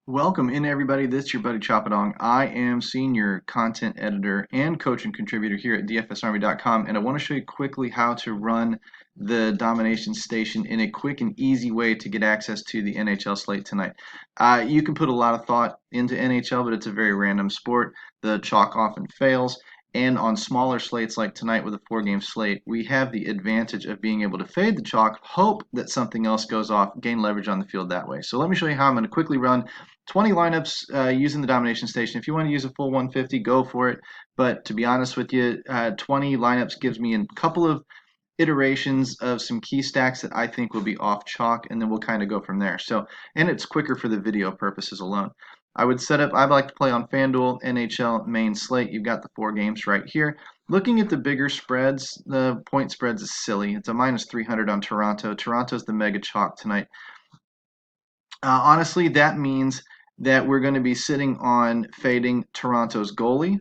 Welcome in, everybody. This is your buddy Choppadong. I am senior content editor and coach and contributor here at dfsarmy.com, and I want to show you quickly how to run the domination station in a quick and easy way to get access to the NHL slate tonight. You can put a lot of thought into NHL, but it's a very random sport. The chalk often fails. And on smaller slates like tonight with a 4-game slate, we have the advantage of being able to fade the chalk, hope that something else goes off, gain leverage on the field that way. So let me show you how I'm going to quickly run 20 lineups using the domination station. If you want to use a full 150, go for it. But to be honest with you, 20 lineups gives me a couple of iterations of some key stacks that I think will be off chalk, and then we'll kind of go from there. And it's quicker for the video purposes alone. I like to play on FanDuel, NHL, main slate. You've got the 4 games right here. Looking at the bigger spreads, the point spreads is silly. It's a minus 300 on Toronto. Toronto's the mega chalk tonight. Honestly, that means that we're going to be sitting on fading Toronto's goalie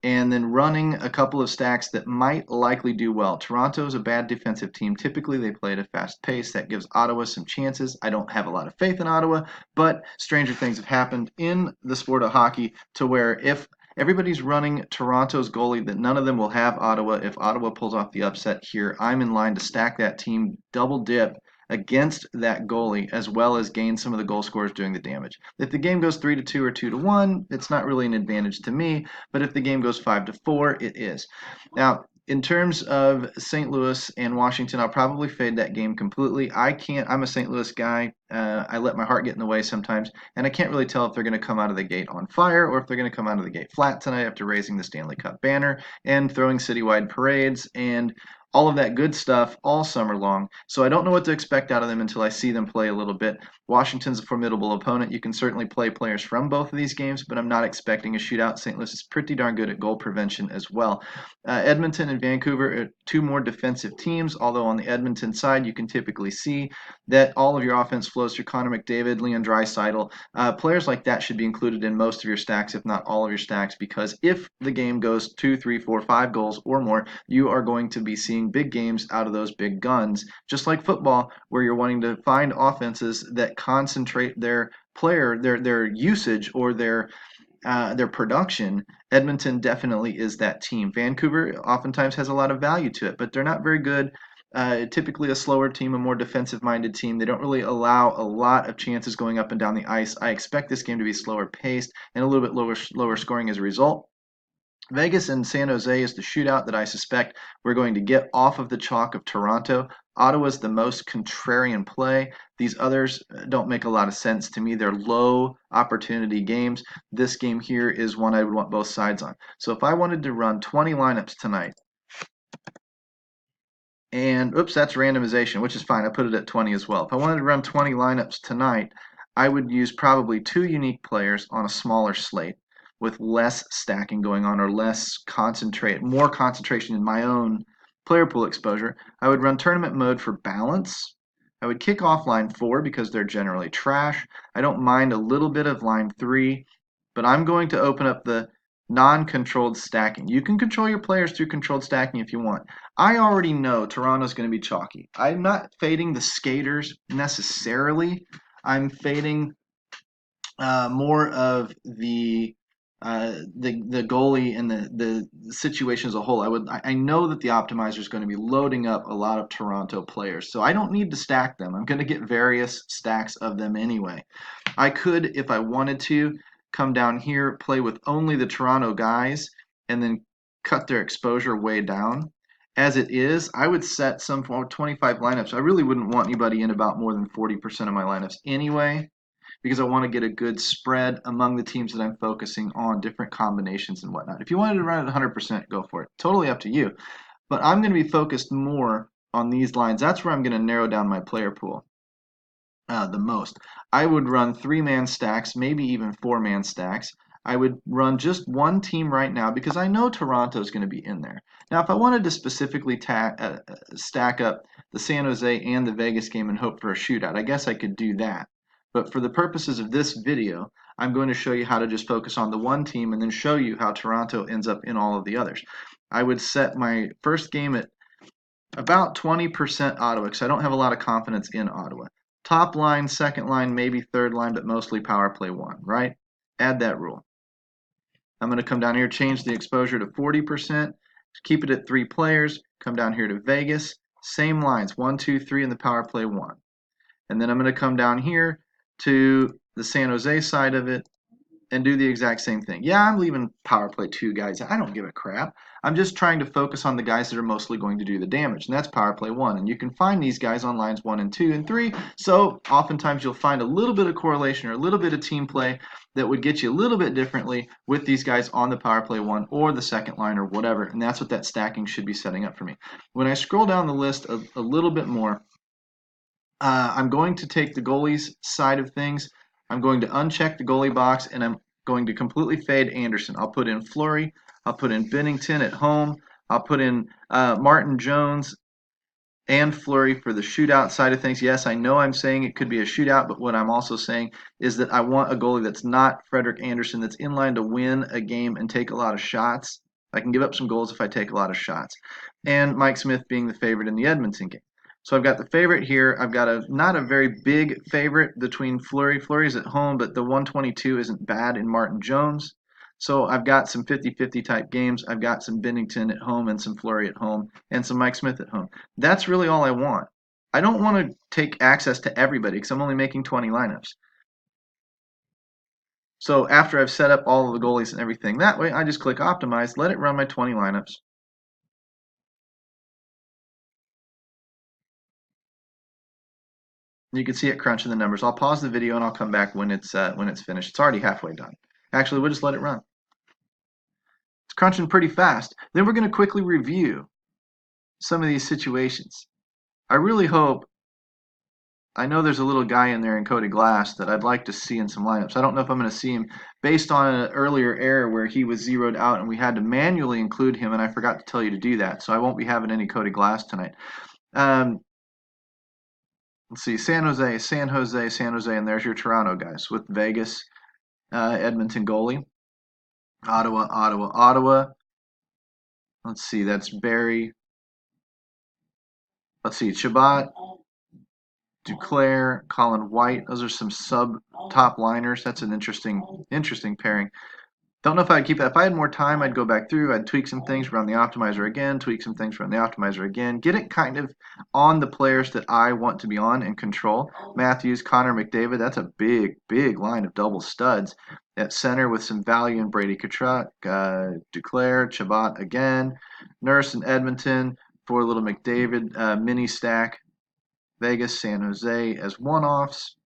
and then running a couple of stacks that might likely do well. Toronto's a bad defensive team. Typically, they play at a fast pace. That gives Ottawa some chances. I don't have a lot of faith in Ottawa, but stranger things have happened in the sport of hockey to where if everybody's running Toronto's goalie, that none of them will have Ottawa. If Ottawa pulls off the upset here, I'm in line to stack that team, double dip against that goalie, as well as gain some of the goal scorers doing the damage. If the game goes 3-2 or 2-1, it's not really an advantage to me, but if the game goes 5-4, it is. Now, in terms of St. Louis and Washington, I'll probably fade that game completely. I'm a St. Louis guy. I let my heart get in the way sometimes, and I can't really tell if they're going to come out of the gate on fire or if they're going to come out of the gate flat tonight after raising the Stanley Cup banner and throwing citywide parades and all of that good stuff all summer long. So I don't know what to expect out of them until I see them play a little bit. Washington's a formidable opponent. You can certainly play players from both of these games, but I'm not expecting a shootout. St. Louis is pretty darn good at goal prevention as well. Edmonton and Vancouver are 2 more defensive teams, although on the Edmonton side, you can typically see that all of your offense flows through Connor McDavid, Leon Draisaitl. Players like that should be included in most of your stacks, if not all of your stacks, because if the game goes 2, 3, 4, 5 goals or more, you are going to be seeing big games out of those big guns, just like football, where you're wanting to find offenses that concentrate their usage or their production. Edmonton definitely is that team. Vancouver oftentimes has a lot of value to it, but they're not very good. Typically a slower team, a more defensive-minded team. They don't really allow a lot of chances going up and down the ice. I expect this game to be slower paced and a little bit lower scoring as a result. Vegas and San Jose is the shootout that I suspect we're going to get off of the chalk of Toronto. Ottawa's the most contrarian play. These others don't make a lot of sense to me. They're low opportunity games. This game here is one I would want both sides on. So if I wanted to run 20 lineups tonight, and oops, that's randomization, which is fine. I put it at 20 as well. If I wanted to run 20 lineups tonight, I would use probably 2 unique players on a smaller slate with less stacking going on or more concentration in my own player pool exposure. I would run tournament mode for balance. I would kick off line 4 because they're generally trash. I don't mind a little bit of line 3, but I'm going to open up the non-controlled stacking. You can control your players through controlled stacking if you want. I already know Toronto's going to be chalky. I'm not fading the skaters necessarily. I'm fading more of the goalie and the situation as a whole. I know that the optimizer is going to be loading up a lot of Toronto players, so I don't need to stack them. I'm going to get various stacks of them anyway. I could, if I wanted to, come down here, play with only the Toronto guys, and then cut their exposure way down. As it is, I would set some 25 lineups. I really wouldn't want anybody in about more than 40% of my lineups anyway, because I want to get a good spread among the teams that I'm focusing on, different combinations and whatnot. If you wanted to run it 100%, go for it. Totally up to you. But I'm going to be focused more on these lines. That's where I'm going to narrow down my player pool the most. I would run 3-man stacks, maybe even 4-man stacks. I would run just one team right now because I know Toronto is going to be in there. Now, if I wanted to specifically stack up the San Jose and the Vegas game and hope for a shootout, I guess I could do that. But for the purposes of this video, I'm going to show you how to just focus on the one team and then show you how Toronto ends up in all of the others. I would set my first game at about 20% Ottawa because I don't have a lot of confidence in Ottawa. top line, second line, maybe third line, but mostly power play 1, right? Add that rule. I'm going to come down here, change the exposure to 40%, keep it at 3 players, come down here to Vegas, same lines, 1, 2, 3 in the power play 1. And then I'm going to come down here to the San Jose side of it and do the exact same thing. Yeah, I'm leaving power play 2 guys. I don't give a crap. I'm just trying to focus on the guys that are mostly going to do the damage, and that's power play 1. And you can find these guys on lines 1 and 2 and 3. So oftentimes you'll find a little bit of correlation or a little bit of team play that would get you a little bit differently with these guys on the power play 1 or the second line or whatever. And that's what that stacking should be setting up for me. When I scroll down the list a little bit more, I'm going to take the goalie's side of things. I'm going to uncheck the goalie box, and I'm going to completely fade Anderson. I'll put in Fleury. I'll put in Binnington at home. I'll put in Martin Jones and Fleury for the shootout side of things. Yes, I know I'm saying it could be a shootout, but what I'm also saying is that I want a goalie that's not Frederik Andersen, that's in line to win a game and take a lot of shots. I can give up some goals if I take a lot of shots. And Mike Smith being the favorite in the Edmonton game. So I've got the favorite here. I've got not a very big favorite between Fleury. Fleury's at home, but the 122 isn't bad in Martin Jones. So I've got some 50-50 type games. I've got some Binnington at home and some Fleury at home and some Mike Smith at home. That's really all I want. I don't want to take access to everybody because I'm only making 20 lineups. So after I've set up all of the goalies and everything that way, I just click optimize, let it run my 20 lineups. You can see it crunching the numbers. I'll pause the video and I'll come back when it's finished. It's already halfway done. Actually, we'll just let it run. It's crunching pretty fast. Then we're going to quickly review some of these situations. I really hope, I know there's a little guy in there in Cody Glass that I'd like to see in some lineups. I don't know if I'm going to see him based on an earlier error where he was zeroed out and we had to manually include him, and I forgot to tell you to do that. So I won't be having any Cody Glass tonight. Let's see, San Jose, San Jose, San Jose, and there's your Toronto guys with Vegas, Edmonton goalie. Ottawa, Ottawa, Ottawa. Let's see, that's Barry. Let's see, Chabot, Duclair, Colin White. Those are some sub-top liners. That's an interesting pairing. Don't know if I'd keep that. If I had more time, I'd go back through. I'd tweak some things, run the optimizer again, tweak some things, run the optimizer again. Get it kind of on the players that I want to be on and control. Matthews, Connor McDavid, that's a big, big line of double studs. At center with some value in Brady Tkachuk, Duclair, Chabot again. Nurse and Edmonton for a little McDavid mini stack. Vegas, San Jose as one-offs.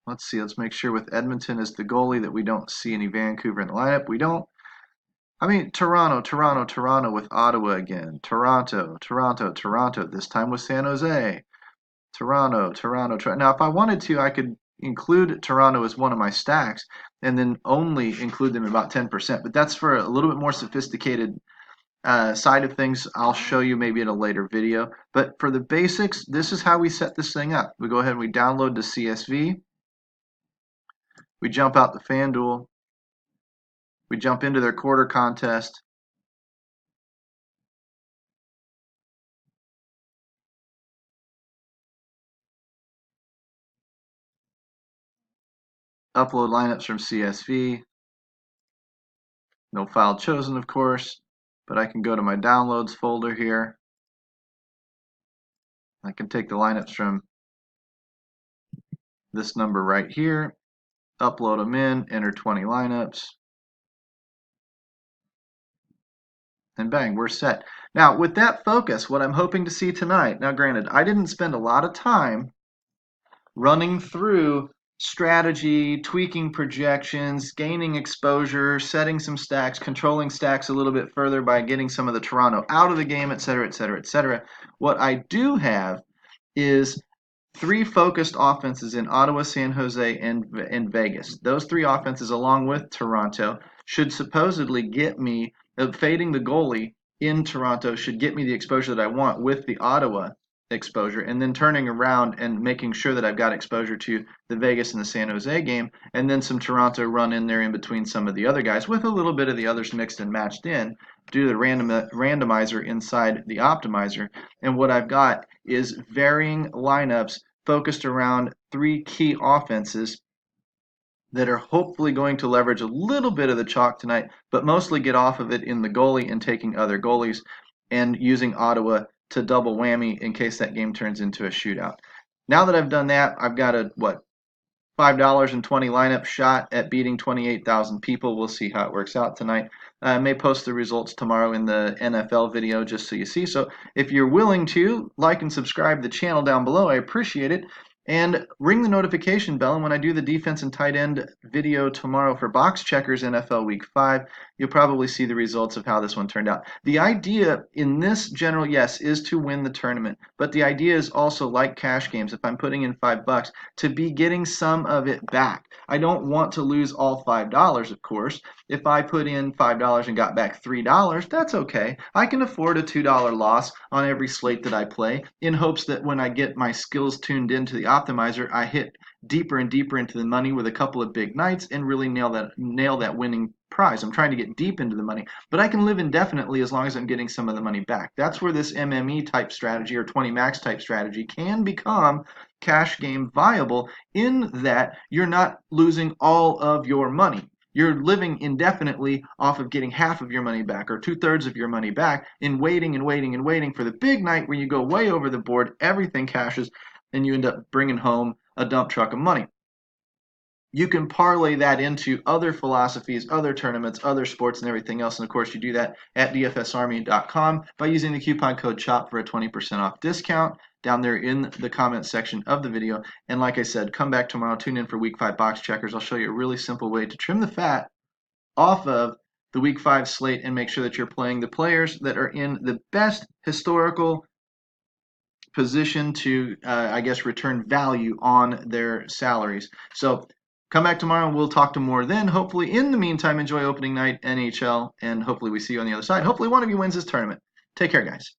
Let's see, let's make sure with Edmonton as the goalie that we don't see any Vancouver in the lineup. We don't. I mean, Toronto, Toronto, Toronto with Ottawa again. Toronto, Toronto, Toronto, this time with San Jose. Toronto, Toronto, Toronto. Now, if I wanted to, I could include Toronto as one of my stacks and then only include them about 10%. But that's for a little bit more sophisticated side of things. I'll show you maybe in a later video. But for the basics, this is how we set this thing up. We go ahead and we download the CSV. We jump out the FanDuel. We jump into their quarter contest. Upload lineups from CSV. No file chosen, of course, but I can go to my downloads folder here. I can take the lineups from this number right here, upload them in, enter 20 lineups, and bang, we're set. Now, with that focus, what I'm hoping to see tonight, now granted, I didn't spend a lot of time running through strategy, tweaking projections, gaining exposure, setting some stacks, controlling stacks a little bit further by getting some of the Toronto out of the game, etc., etc., etc. What I do have is 3 focused offenses in Ottawa, San Jose, and Vegas. Those 3 offenses, along with Toronto, should supposedly get me, fading the goalie in Toronto should get me the exposure that I want with the Ottawa exposure, and then turning around and making sure that I've got exposure to the Vegas and the San Jose game, and then some Toronto run in there in between some of the other guys with a little bit of the others mixed and matched in, do the randomizer inside the optimizer, and what I've got is varying lineups focused around three key offenses that are hopefully going to leverage a little bit of the chalk tonight, but mostly get off of it in the goalie and taking other goalies and using Ottawa to double whammy in case that game turns into a shootout. Now that I've done that, I've got a $5.20 lineup shot at beating 28,000 people. We'll see how it works out tonight. I may post the results tomorrow in the NFL video just so you see. So if you're willing to, like and subscribe to the channel down below, I appreciate it. And ring the notification bell. And when I do the defense and tight end video tomorrow for Box Checkers NFL Week 5, you'll probably see the results of how this one turned out. The idea in this general, yes, is to win the tournament. But the idea is also like cash games. If I'm putting in $5, to be getting some of it back. I don't want to lose all $5, of course. If I put in $5 and got back $3, that's okay. I can afford a $2 loss on every slate that I play in hopes that when I get my skills tuned into the optimizer, I hit deeper and deeper into the money with a couple of big nights and really nail that winning prize. I'm trying to get deep into the money, but I can live indefinitely as long as I'm getting some of the money back. That's where this MME type strategy or 20 max type strategy can become cash game viable, in that you're not losing all of your money. You're living indefinitely off of getting half of your money back or 2/3 of your money back and waiting and waiting and waiting for the big night where you go way over the board, everything cashes, and you end up bringing home a dump truck of money. You can parlay that into other philosophies, other tournaments, other sports, and everything else. And of course, you do that at dfsarmy.com by using the coupon code CHOP for a 20% off discount down there in the comments section of the video. And like I said, come back tomorrow, tune in for Week 5 box checkers. I'll show you a really simple way to trim the fat off of the Week 5 slate and make sure that you're playing the players that are in the best historical position to, I guess, return value on their salaries. So come back tomorrow and we'll talk to more then. Hopefully, in the meantime, enjoy opening night NHL, and hopefully we see you on the other side. Hopefully one of you wins this tournament. Take care, guys.